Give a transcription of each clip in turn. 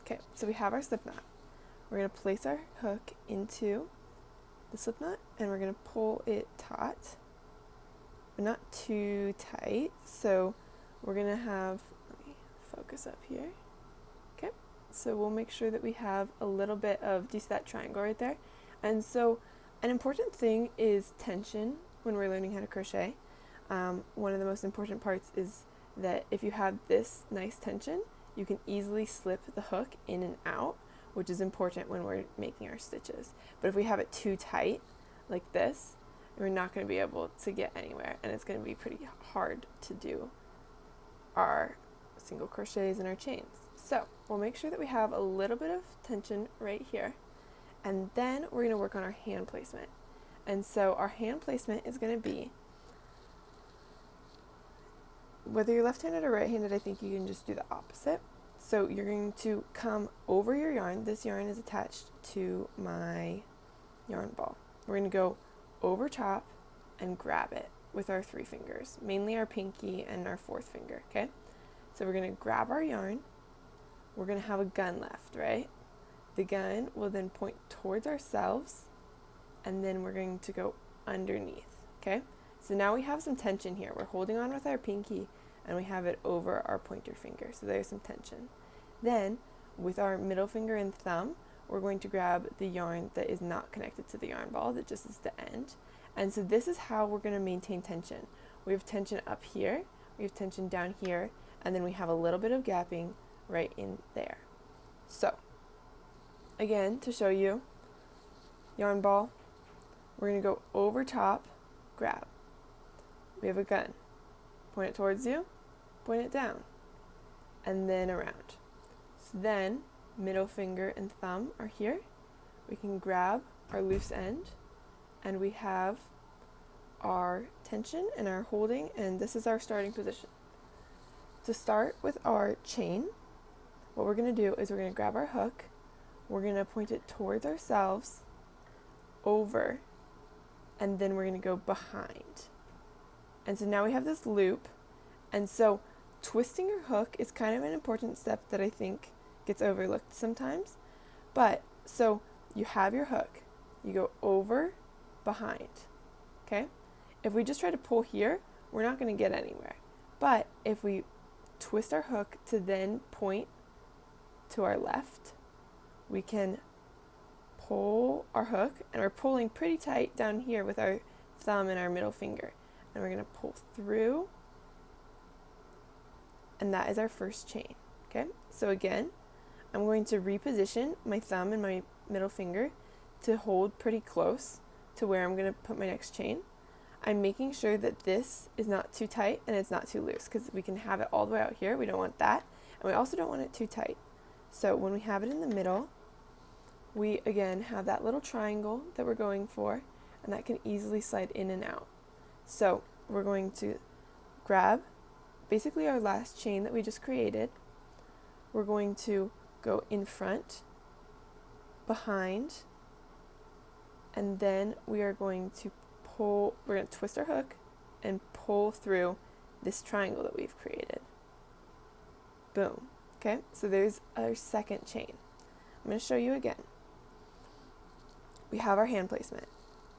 Okay, so we have our slip knot. We're going to place our hook into the slip knot and we're going to pull it taut, but not too tight. So we're going to have, let me focus up here. Okay, so we'll make sure that we have a little bit of, do you see that triangle right there? And so an important thing is tension when we're learning how to crochet. One of the most important parts is that if you have this nice tension, you can easily slip the hook in and out, which is important when we're making our stitches. But if we have it too tight, like this, we're not going to be able to get anywhere, and it's going to be pretty hard to do our single crochets and our chains. So we'll make sure that we have a little bit of tension right here, and then we're going to work on our hand placement. And so our hand placement is going to be, whether you're left-handed or right-handed, I think you can just do the opposite. So you're going to come over your yarn. This yarn is attached to my yarn ball. We're going to go over top and grab it with our 3 fingers, mainly our pinky and our 4th finger, okay? So we're going to grab our yarn. We're going to have a gun left, right? The gun will then point towards ourselves, and then we're going to go underneath, okay? So now we have some tension here. We're holding on with our pinky and we have it over our pointer finger. So there's some tension. Then with our middle finger and thumb, we're going to grab the yarn that is not connected to the yarn ball, that just is the end. And so this is how we're going to maintain tension. We have tension up here, we have tension down here, and then we have a little bit of gapping right in there. So again, to show you, yarn ball, we're going to go over top, grab. We have a gun. Point it towards you, point it down, and then around. So then, middle finger and thumb are here. We can grab our loose end, and we have our tension and our holding, and this is our starting position. To start with our chain, what we're going to do is we're going to grab our hook, we're going to point it towards ourselves, over, and then we're going to go behind. And so now we have this loop, and so twisting your hook is kind of an important step that I think gets overlooked sometimes. But so you have your hook, you go over, behind, okay? If we just try to pull here, we're not going to get anywhere. But if we twist our hook to then point to our left, we can pull our hook, and we're pulling pretty tight down here with our thumb and our middle finger. And we're going to pull through, and that is our first chain, okay? So again, I'm going to reposition my thumb and my middle finger to hold pretty close to where I'm going to put my next chain. I'm making sure that this is not too tight and it's not too loose, because we can have it all the way out here. We don't want that, and we also don't want it too tight. So when we have it in the middle, we again have that little triangle that we're going for, and that can easily slide in and out. So we're going to grab basically our last chain that we just created. We're going to go in front, behind, and then we are going to pull, we're going to twist our hook and pull through this triangle that we've created. Boom. Okay, so there's our second chain. I'm going to show you again. We have our hand placement.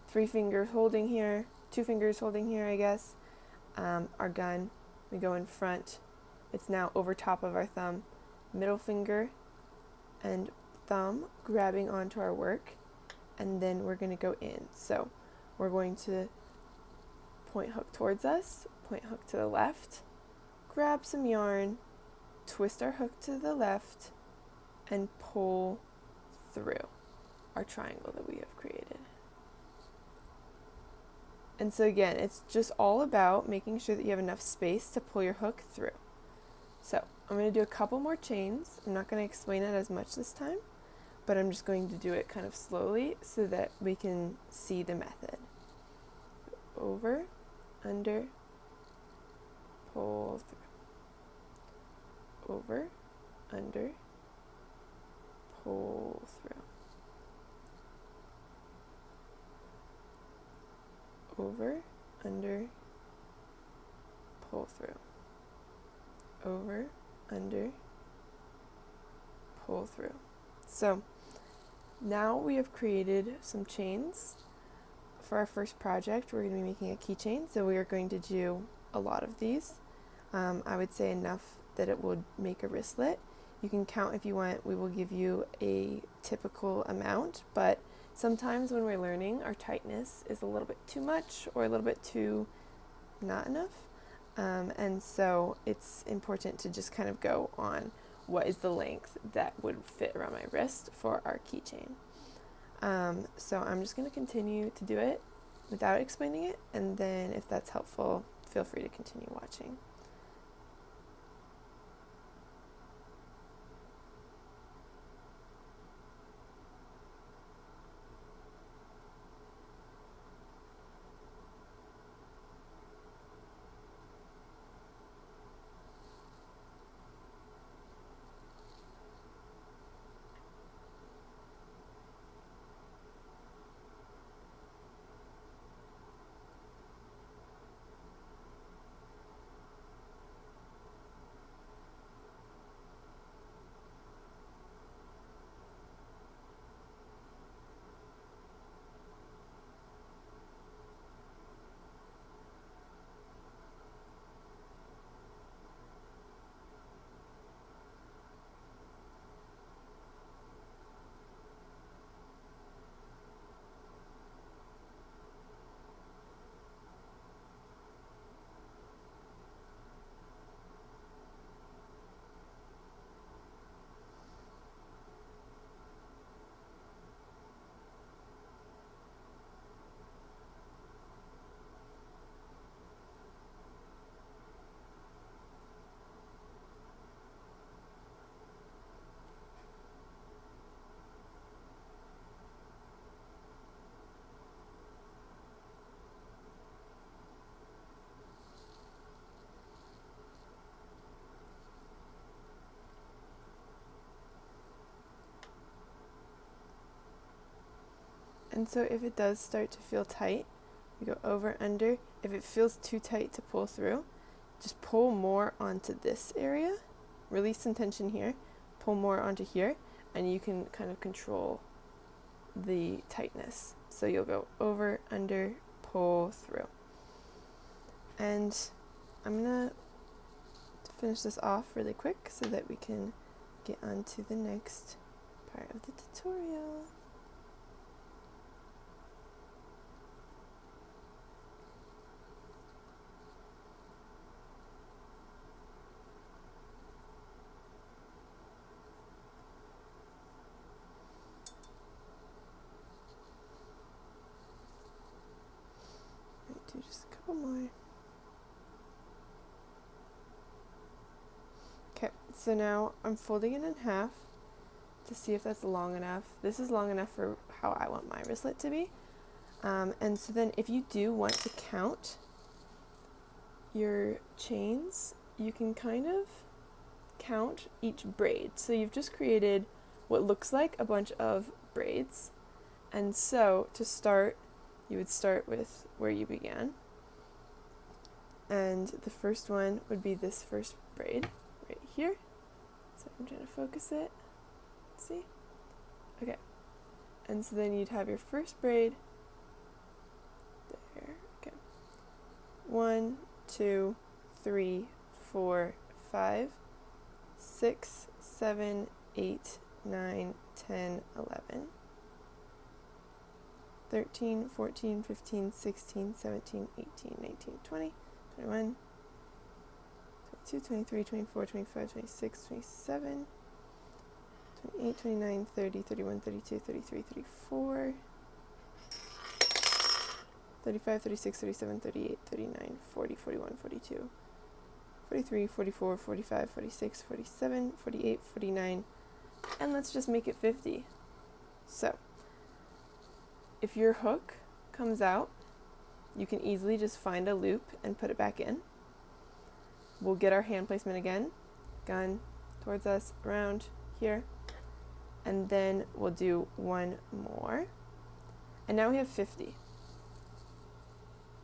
3 fingers holding here, 2 fingers holding here, I guess. Our gun, we go in front. It's now over top of our thumb. Middle finger and thumb grabbing onto our work, and then we're going to go in. So we're going to point hook towards us, point hook to the left, grab some yarn, twist our hook to the left, and pull through our triangle that we have created. And so again, it's just all about making sure that you have enough space to pull your hook through. So I'm going to do a couple more chains. I'm not going to explain it as much this time, but I'm just going to do it kind of slowly so that we can see the method. Over, under, pull through. Over, under, pull through. Over, under, pull through. Over, under, pull through. So now we have created some chains. For our first project, we're going to be making a keychain, so we are going to do a lot of these. I would say enough that it would make a wristlet. You can count if you want. We will give you a typical amount, but sometimes when we're learning, our tightness is a little bit too much or a little bit too not enough. And so it's important to just kind of go on what is the length that would fit around my wrist for our keychain. So I'm just going to continue to do it without explaining it, and then if that's helpful, feel free to continue watching. And so if it does start to feel tight, you go over, under. If it feels too tight to pull through, just pull more onto this area, release some tension here, pull more onto here, and you can kind of control the tightness. So you'll go over, under, pull through. And I'm gonna finish this off really quick so that we can get on to the next part of the tutorial. Do just a couple more. Okay, so now I'm folding it in half to see if that's long enough. This is long enough for how I want my wristlet to be. And so then if you do want to count your chains, you can kind of count each braid. So you've just created what looks like a bunch of braids. And so to start, you would start with where you began. And the first one would be this first braid right here. So I'm trying to focus it. See? Okay. And so then you'd have your first braid there. Okay. 1, 2, 3, 4, 5, 6, 7, 8, 9, 10, 11. 13, 14, 15, 16, 17, 18, 19, 20, 21, 22, 23, 24, 25, 26, 27, 28, 29, 30, 31, 32, 33, 34, 35, 36, 37, 38, 39, 40, 41, 42, 43, 44, 45, 46, 47, 48, 49, and let's just make it 50. So if your hook comes out, you can easily just find a loop and put it back in. We'll get our hand placement again, gun towards us, around here, and then we'll do one more. And now we have 50.